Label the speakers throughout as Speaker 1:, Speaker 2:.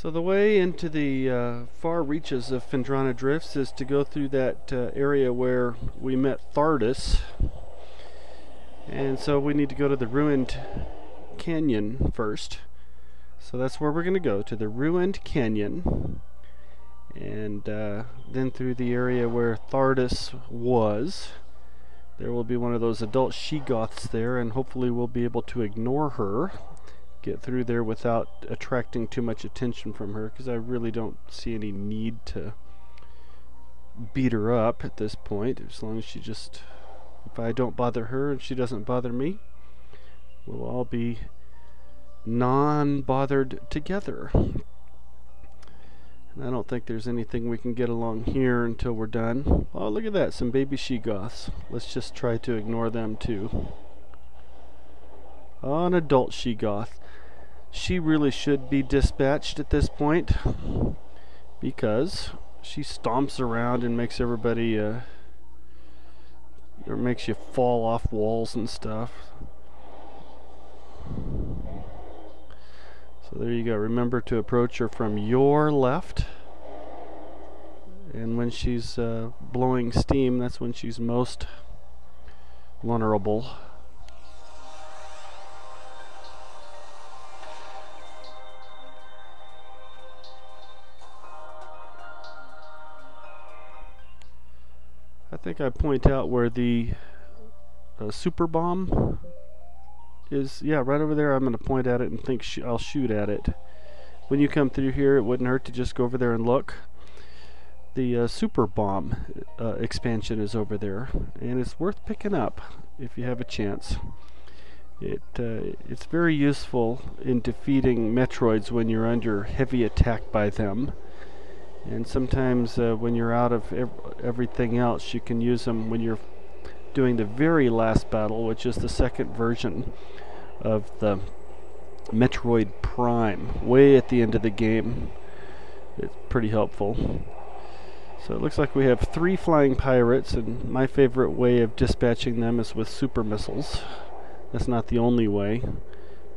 Speaker 1: So the way into the far reaches of Phendrana Drifts is to go through that area where we met Thardus. And so we need to go to the ruined canyon first. So that's where we're going to go, to the ruined canyon. And then through the area where Thardus was. There will be one of those adult she-goths there, and hopefully we'll be able to ignore her. Get through there without attracting too much attention from her, because I really don't see any need to beat her up at this point. As long as she just, if I don't bother her and she doesn't bother me, we'll all be non-bothered together. And I don't think there's anything we can get along here until we're done. Oh, look at that, some baby she-goths. Let's just try to ignore them too. Oh, an adult she-goth. She really should be dispatched at this point, because she stomps around and makes everybody, or makes you fall off walls and stuff. So there you go. Remember to approach her from your left. And when she's blowing steam, that's when she's most vulnerable. I think I point out where the super bomb is. Yeah, right over there. I'm going to point at it and think I'll shoot at it. When you come through here, it wouldn't hurt to just go over there and look. The super bomb expansion is over there, and it's worth picking up if you have a chance. It's very useful in defeating Metroids when you're under heavy attack by them. And sometimes when you're out of everything else, you can use them when you're doing the very last battle, which is the second version of the Metroid Prime, way at the end of the game. It's pretty helpful. So it looks like we have 3 flying pirates, and my favorite way of dispatching them is with super missiles. That's not the only way,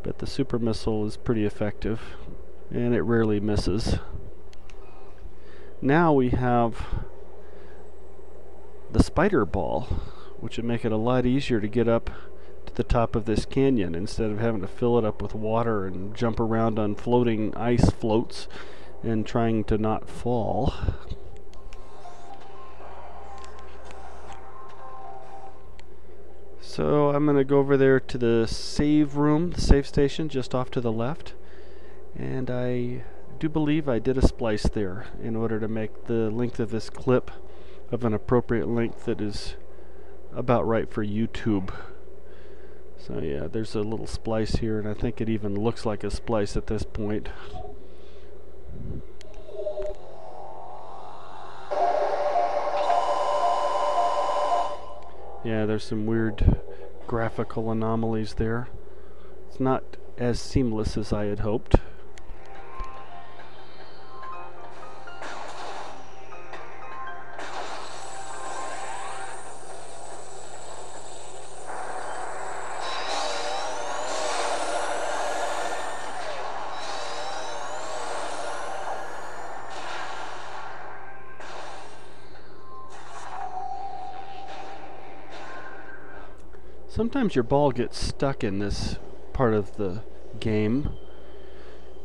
Speaker 1: but the super missile is pretty effective, and it rarely misses. Now we have the spider ball, which would make it a lot easier to get up to the top of this canyon instead of having to fill it up with water and jump around on floating ice floats and trying to not fall. So I'm going to go over there to the save room, the save station just off to the left, and I do believe I did a splice there in order to make the length of this clip of an appropriate length that is about right for YouTube. So yeah, there's a little splice here, and I think it even looks like a splice at this point. Yeah, there's some weird graphical anomalies there. It's not as seamless as I had hoped. Sometimes your ball gets stuck in this part of the game,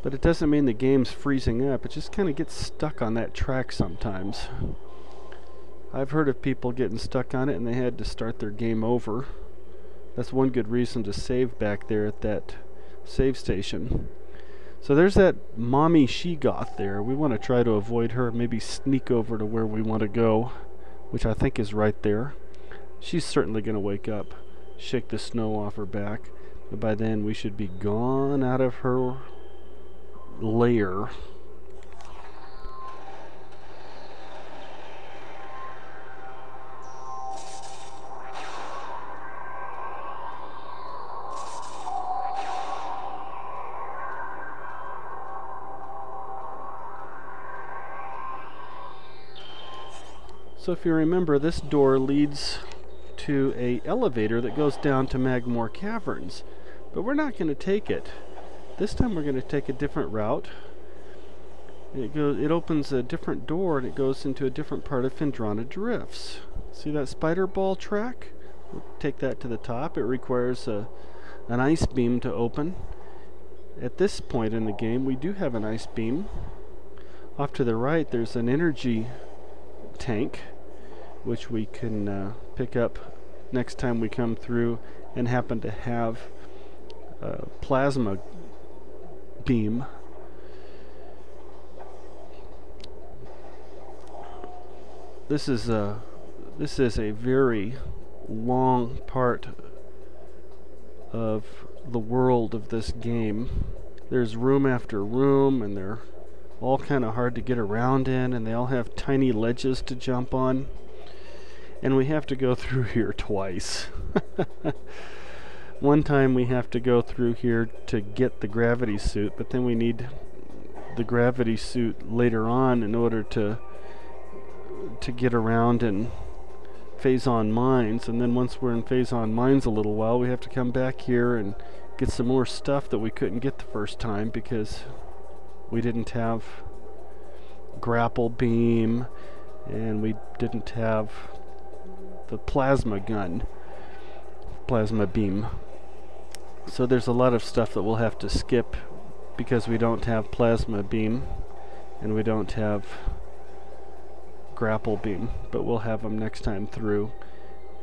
Speaker 1: but it doesn't mean the game's freezing up. It just kind of gets stuck on that track sometimes. I've heard of people getting stuck on it and they had to start their game over. That's one good reason to save back there at that save station. So there's that mommy she-goth there. We want to try to avoid her, maybe sneak over to where we want to go, which I think is right there. She's certainly going to wake up. Shake the snow off her back, but by then we should be gone out of her lair. So if you remember, this door leads to a elevator that goes down to Magmoor Caverns, but we're not going to take it. This time we're going to take a different route. It opens a different door and it goes into a different part of Phendrana Drifts. See that spider ball track? We'll take that to the top. It requires an ice beam to open. At this point in the game, we do have an ice beam. Off to the right, there's an energy tank, which we can pick up next time we come through and happen to have a plasma beam. This is a very long part of the world of this game. There's room after room, and they're all kind of hard to get around in, and they all have tiny ledges to jump on. And we have to go through here twice. One time we have to go through here to get the gravity suit, but then we need the gravity suit later on in order to get around in Phazon Mines. And then once we're in Phazon Mines a little while, we have to come back here and get some more stuff that we couldn't get the first time because we didn't have grapple beam and we didn't have the plasma beam. So there's a lot of stuff that we'll have to skip because we don't have plasma beam and we don't have grapple beam, but we'll have them next time through.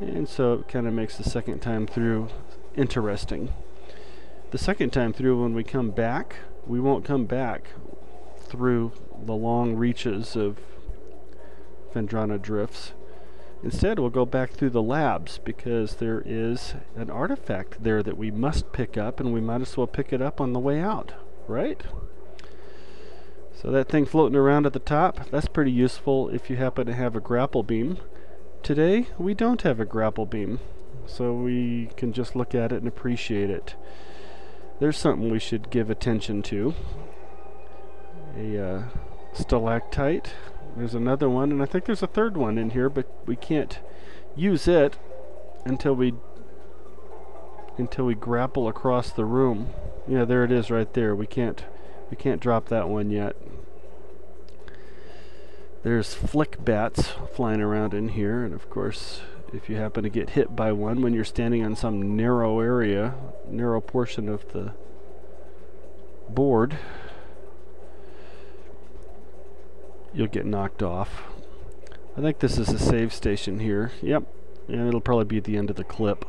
Speaker 1: And so it kind of makes the second time through interesting. The second time through, when we come back, we won't come back through the long reaches of Phendrana Drifts. Instead, we'll go back through the labs because there is an artifact there that we must pick up, and we might as well pick it up on the way out, right? So that thing floating around at the top, that's pretty useful if you happen to have a grapple beam. Today, we don't have a grapple beam, so we can just look at it and appreciate it. There's something we should give attention to. A stalactite. There's another one, and I think there's a third one in here, but we can't use it until we grapple across the room. Yeah, there it is right there. We can't drop that one yet. There's flick bats flying around in here, and of course, if you happen to get hit by one when you're standing on some narrow portion of the board, you'll get knocked off. I think this is a save station here. Yep, and it'll probably be at the end of the clip.